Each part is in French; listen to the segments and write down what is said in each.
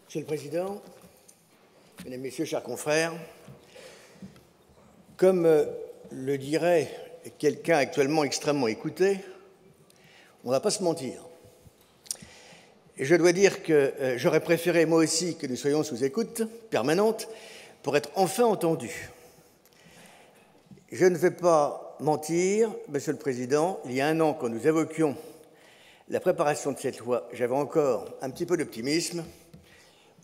Monsieur le Président, Mesdames, Messieurs, chers confrères, comme le dirait quelqu'un actuellement extrêmement écouté, on ne va pas se mentir. Et je dois dire que j'aurais préféré, moi aussi, que nous soyons sous écoute permanente pour être enfin entendus. Je ne vais pas mentir, Monsieur le Président, il y a un an, quand nous évoquions la préparation de cette loi, j'avais encore un petit peu d'optimisme.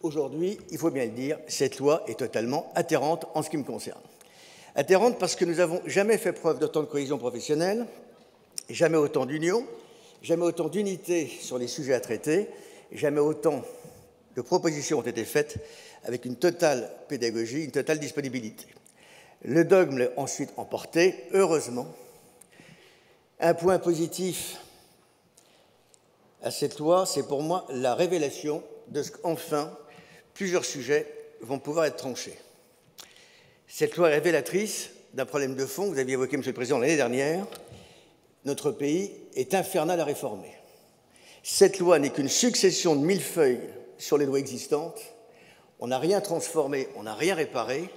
Aujourd'hui, il faut bien le dire, cette loi est totalement atterrante en ce qui me concerne. Atterrante parce que nous n'avons jamais fait preuve d'autant de cohésion professionnelle, jamais autant d'union, jamais autant d'unité sur les sujets à traiter, jamais autant de propositions ont été faites avec une totale pédagogie, une totale disponibilité. Le dogme l'a ensuite emporté, heureusement. Un point positif à cette loi, c'est pour moi la révélation de ce qu'enfin, plusieurs sujets vont pouvoir être tranchés. Cette loi est révélatrice d'un problème de fond, vous aviez évoqué, Monsieur le Président, l'année dernière. Notre pays est infernal à réformer. Cette loi n'est qu'une succession de millefeuilles sur les lois existantes. On n'a rien transformé, on n'a rien réparé.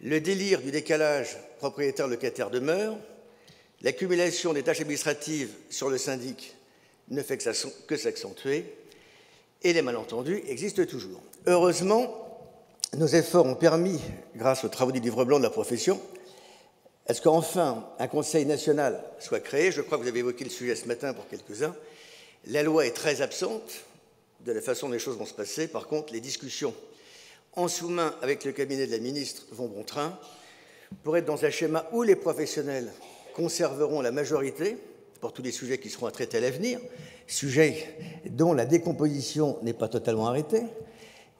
Le délire du décalage propriétaire-locataire demeure. L'accumulation des tâches administratives sur le syndic ne fait que s'accentuer. Et les malentendus existent toujours. Heureusement, nos efforts ont permis, grâce aux travaux du livre blanc de la profession, à ce qu'enfin un Conseil national soit créé. Je crois que vous avez évoqué le sujet ce matin pour quelques-uns. La loi est très absente de la façon dont les choses vont se passer. Par contre, les discussions en sous-main avec le cabinet de la ministre vont bon train pour être dans un schéma où les professionnels conserveront la majorité pour tous les sujets qui seront à traiter à l'avenir, sujets dont la décomposition n'est pas totalement arrêtée,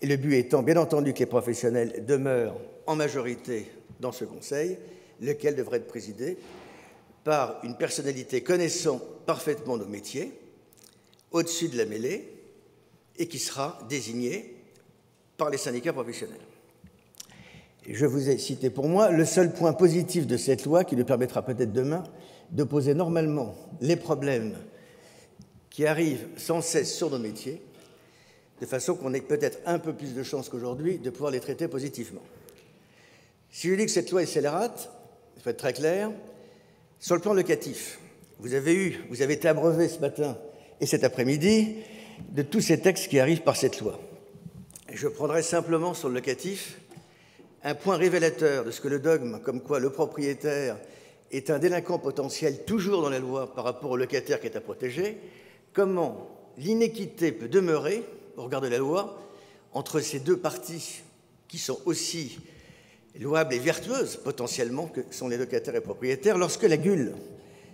et le but étant, bien entendu, que les professionnels demeurent en majorité dans ce Conseil, lequel devrait être présidé par une personnalité connaissant parfaitement nos métiers, au-dessus de la mêlée, et qui sera désignée par les syndicats professionnels. Je vous ai cité pour moi le seul point positif de cette loi qui nous permettra peut-être demain de poser normalement les problèmes qui arrivent sans cesse sur nos métiers, de façon qu'on ait peut-être un peu plus de chance qu'aujourd'hui de pouvoir les traiter positivement. Si je dis que cette loi est scélérate, il faut être très clair, sur le plan locatif, vous avez été abreuvé ce matin et cet après-midi de tous ces textes qui arrivent par cette loi. Je prendrai simplement sur le locatif un point révélateur de ce que le dogme, comme quoi le propriétaire est un délinquant potentiel toujours dans la loi par rapport au locataire qui est à protéger, comment l'inéquité peut demeurer, au regard de la loi, entre ces deux parties qui sont aussi louables et vertueuses potentiellement que sont les locataires et propriétaires, lorsque la Gueule,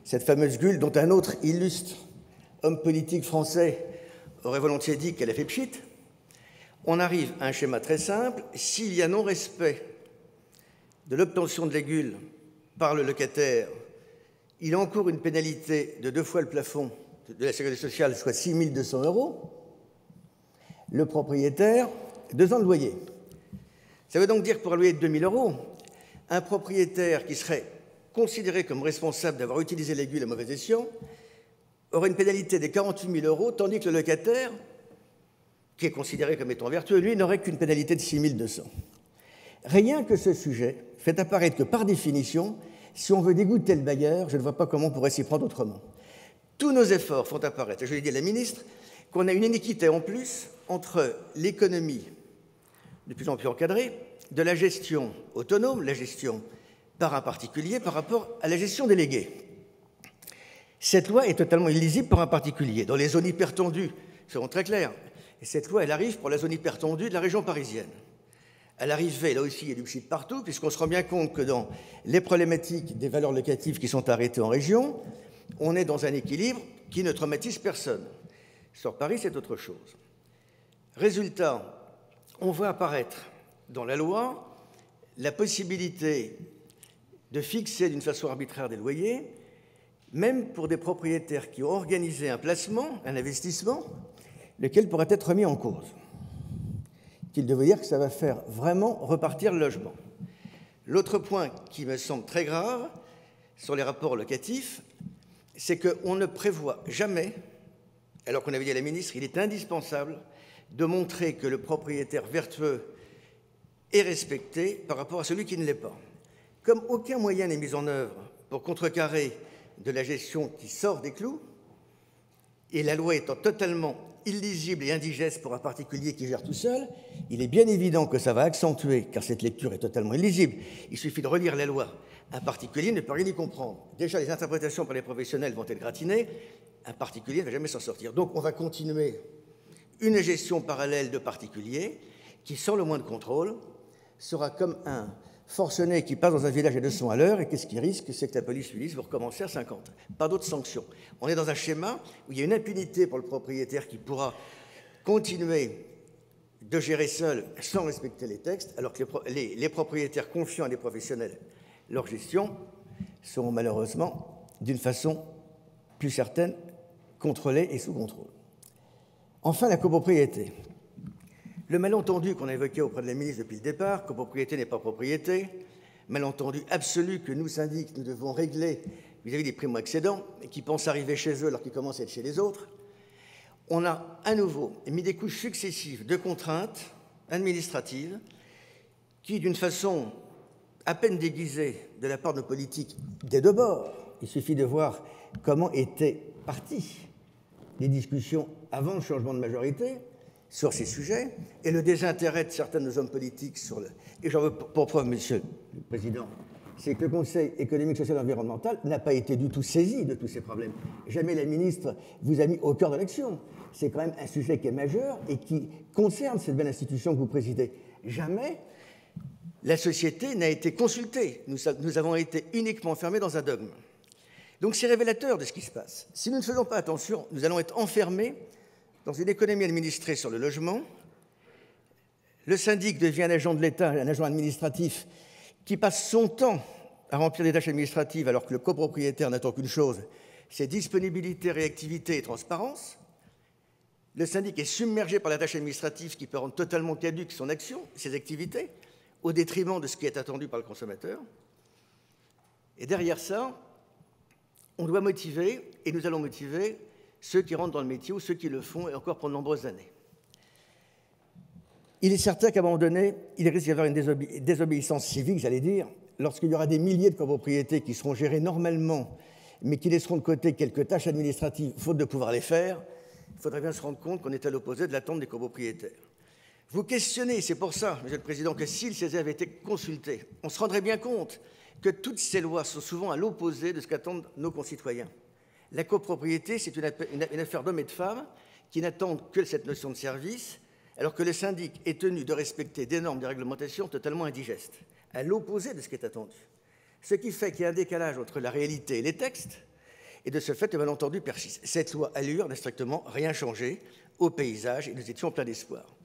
cette fameuse Gueule dont un autre illustre homme politique français aurait volontiers dit qu'elle a fait pchit, on arrive à un schéma très simple. S'il y a non-respect de l'obtention de la Gueule par le locataire, il encourt une pénalité de 2 fois le plafond de la sécurité sociale, soit 6 200 €. Le propriétaire, 2 ans de loyer. Ça veut donc dire que pour un loyer de 2 000 €, un propriétaire qui serait considéré comme responsable d'avoir utilisé la Gueule à mauvais escient aurait une pénalité de 48 000 €, tandis que le locataire, qui est considéré comme étant vertueux, lui, n'aurait qu'une pénalité de 6 200 €. Rien que ce sujet fait apparaître que, par définition, si on veut dégoûter le bailleur, je ne vois pas comment on pourrait s'y prendre autrement. Tous nos efforts font apparaître, et je l'ai dit à la ministre, qu'on a une inéquité en plus entre l'économie de plus en plus encadrée, de la gestion autonome, la gestion par un particulier, par rapport à la gestion déléguée. Cette loi est totalement illisible pour un particulier. Dans les zones hypertendues, seront très clairs. Et cette loi, elle arrive pour la zone hypertendue de la région parisienne. À l'arrivée, là aussi, il y a du pchit partout, puisqu'on se rend bien compte que dans les problématiques des valeurs locatives qui sont arrêtées en région, on est dans un équilibre qui ne traumatise personne. Sur Paris, c'est autre chose. Résultat, on voit apparaître dans la loi la possibilité de fixer d'une façon arbitraire des loyers, même pour des propriétaires qui ont organisé un placement, un investissement, lequel pourrait être remis en cause. Qu'il devait dire que ça va faire vraiment repartir le logement. L'autre point qui me semble très grave sur les rapports locatifs, c'est qu'on ne prévoit jamais, alors qu'on avait dit à la ministre, il est indispensable de montrer que le propriétaire vertueux est respecté par rapport à celui qui ne l'est pas. Comme aucun moyen n'est mis en œuvre pour contrecarrer de la gestion qui sort des clous, et la loi étant totalement illisible et indigeste pour un particulier qui gère tout seul, il est bien évident que ça va accentuer, car cette lecture est totalement illisible. Il suffit de relire la loi. Un particulier ne peut rien y comprendre. Déjà, les interprétations par les professionnels vont être gratinées. Un particulier ne va jamais s'en sortir. Donc, on va continuer une gestion parallèle de particuliers qui, sans le moindre contrôle, sera comme un forcené qui passe dans un village à 200 à l'heure, et qu'est-ce qu'il risque? C'est que la police lui dise « vous recommencez à 50 ». Pas d'autres sanctions. On est dans un schéma où il y a une impunité pour le propriétaire qui pourra continuer de gérer seul sans respecter les textes, alors que les propriétaires confiant à des professionnels leur gestion seront malheureusement, d'une façon plus certaine, contrôlés et sous contrôle. Enfin, la copropriété. Le malentendu qu'on a évoqué auprès de la ministre depuis le départ, copropriété n'est pas propriété, malentendu absolu que nous, syndics, nous devons régler vis-à-vis des primo-accédants et qui pensent arriver chez eux alors qu'ils commencent à être chez les autres. On a à nouveau mis des couches successives de contraintes administratives qui, d'une façon à peine déguisée de la part de nos politiques des deux bords, il suffit de voir comment étaient parties les discussions avant le changement de majorité sur ces sujets et le désintérêt de certains de nos hommes politiques sur le... Et j'en veux pour preuve, Monsieur le Président, c'est que le Conseil économique, social et environnemental n'a pas été du tout saisi de tous ces problèmes. Jamais la ministre vous a mis au cœur de l'action. C'est quand même un sujet qui est majeur et qui concerne cette belle institution que vous présidez. Jamais la société n'a été consultée. Nous avons été uniquement enfermés dans un dogme. Donc c'est révélateur de ce qui se passe. Si nous ne faisons pas attention, nous allons être enfermés dans une économie administrée sur le logement. Le syndic devient un agent de l'État, un agent administratif qui passe son temps à remplir des tâches administratives alors que le copropriétaire n'attend qu'une chose, c'est disponibilité, réactivité et transparence. Le syndic est submergé par la tâche administrative qui peut rendre totalement caduque son action, ses activités, au détriment de ce qui est attendu par le consommateur. Et derrière ça, on doit motiver, et nous allons motiver, ceux qui rentrent dans le métier ou ceux qui le font, et encore pour de nombreuses années. Il est certain qu'à un moment donné, il risque d'y avoir une désobéissance civique, j'allais dire, lorsqu'il y aura des milliers de copropriétés qui seront gérées normalement, mais qui laisseront de côté quelques tâches administratives, faute de pouvoir les faire. Il faudrait bien se rendre compte qu'on est à l'opposé de l'attente des copropriétaires. Vous questionnez, c'est pour ça, Monsieur le Président, que si le CESE avait été consulté, on se rendrait bien compte que toutes ces lois sont souvent à l'opposé de ce qu'attendent nos concitoyens. La copropriété, c'est une affaire d'hommes et de femmes qui n'attendent que cette notion de service, alors que le syndic est tenu de respecter des normes de réglementation totalement indigestes, à l'opposé de ce qui est attendu. Ce qui fait qu'il y a un décalage entre la réalité et les textes, et de ce fait, le malentendu persiste. Cette loi Allure n'a strictement rien changé au paysage, et nous étions pleins d'espoir.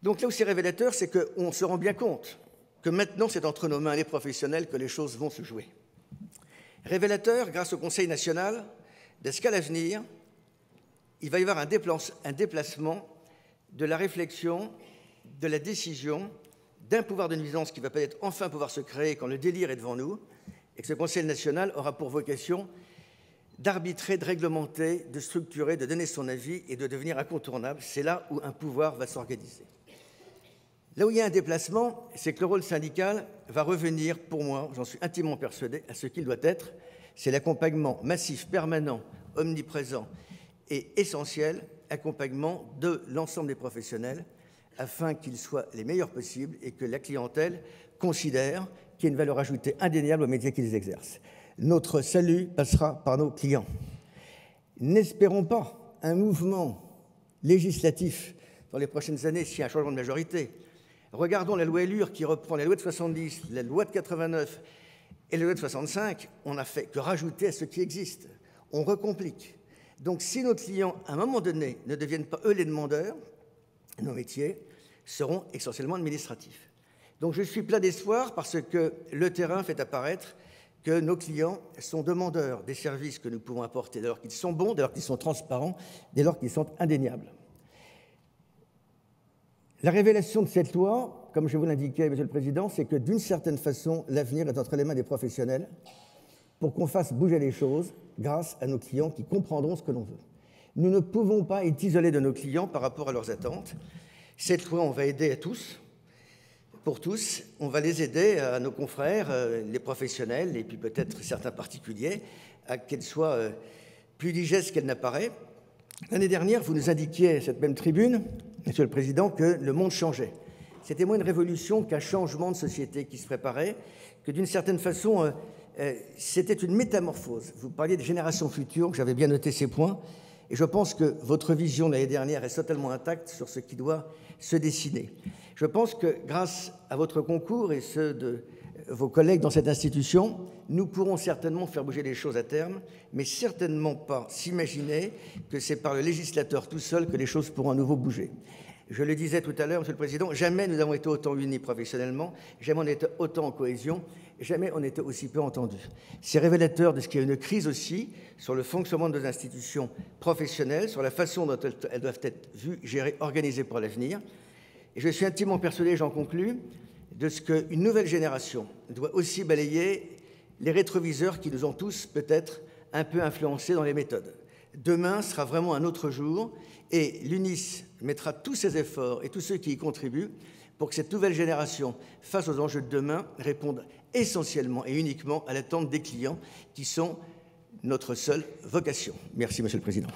Donc là où c'est révélateur, c'est qu'on se rend bien compte que maintenant, c'est entre nos mains, les professionnels, que les choses vont se jouer. Révélateur, grâce au Conseil national, de ce qu'à l'avenir, il va y avoir un déplacement de la réflexion, de la décision, d'un pouvoir de nuisance qui va peut-être enfin pouvoir se créer quand le délire est devant nous, et que ce Conseil national aura pour vocation d'arbitrer, de réglementer, de structurer, de donner son avis et de devenir incontournable. C'est là où un pouvoir va s'organiser. Là où il y a un déplacement, c'est que le rôle syndical va revenir, pour moi, j'en suis intimement persuadé, à ce qu'il doit être, c'est l'accompagnement massif, permanent, omniprésent et essentiel, accompagnement de l'ensemble des professionnels, afin qu'ils soient les meilleurs possibles et que la clientèle considère qu'il y a une valeur ajoutée indéniable au métier qu'ils exercent. Notre salut passera par nos clients. N'espérons pas un mouvement législatif dans les prochaines années s'il y a un changement de majorité. Regardons la loi Allure qui reprend la loi de 70, la loi de 89 et la loi de 65. On n'a fait que rajouter à ce qui existe. On recomplique. Donc si nos clients, à un moment donné, ne deviennent pas eux les demandeurs, nos métiers seront essentiellement administratifs. Donc je suis plein d'espoir parce que le terrain fait apparaître que nos clients sont demandeurs des services que nous pouvons apporter, dès lors qu'ils sont bons, dès lors qu'ils sont transparents, dès lors qu'ils sont indéniables. La révélation de cette loi, comme je vous l'indiquais, Monsieur le Président, c'est que d'une certaine façon, l'avenir est entre les mains des professionnels pour qu'on fasse bouger les choses grâce à nos clients qui comprendront ce que l'on veut. Nous ne pouvons pas être isolés de nos clients par rapport à leurs attentes. Cette fois, on va aider à tous. Pour tous, on va les aider à nos confrères, les professionnels et puis peut-être certains particuliers, à qu'elle soit plus digeste qu'elle n'apparaît. L'année dernière, vous nous indiquiez à cette même tribune, Monsieur le Président, que le monde changeait. C'était moins une révolution qu'un changement de société qui se préparait, que d'une certaine façon, c'était une métamorphose. Vous parliez des générations futures, j'avais bien noté ces points, et je pense que votre vision de l'année dernière est totalement intacte sur ce qui doit se dessiner. Je pense que grâce à votre concours et ceux de vos collègues dans cette institution, nous pourrons certainement faire bouger les choses à terme, mais certainement pas s'imaginer que c'est par le législateur tout seul que les choses pourront à nouveau bouger. Je le disais tout à l'heure, Monsieur le Président, jamais nous n'avons été autant unis professionnellement, jamais on était autant en cohésion, jamais on était aussi peu entendus. C'est révélateur de ce qu'il y a une crise aussi sur le fonctionnement de nos institutions professionnelles, sur la façon dont elles doivent être vues, gérées, organisées pour l'avenir. Et je suis intimement persuadé, j'en conclus, de ce qu'une nouvelle génération doit aussi balayer les rétroviseurs qui nous ont tous peut-être un peu influencés dans les méthodes. Demain sera vraiment un autre jour et l'UNIS mettra tous ses efforts et tous ceux qui y contribuent pour que cette nouvelle génération, face aux enjeux de demain, réponde essentiellement et uniquement à l'attente des clients qui sont notre seule vocation. Merci, Monsieur le Président.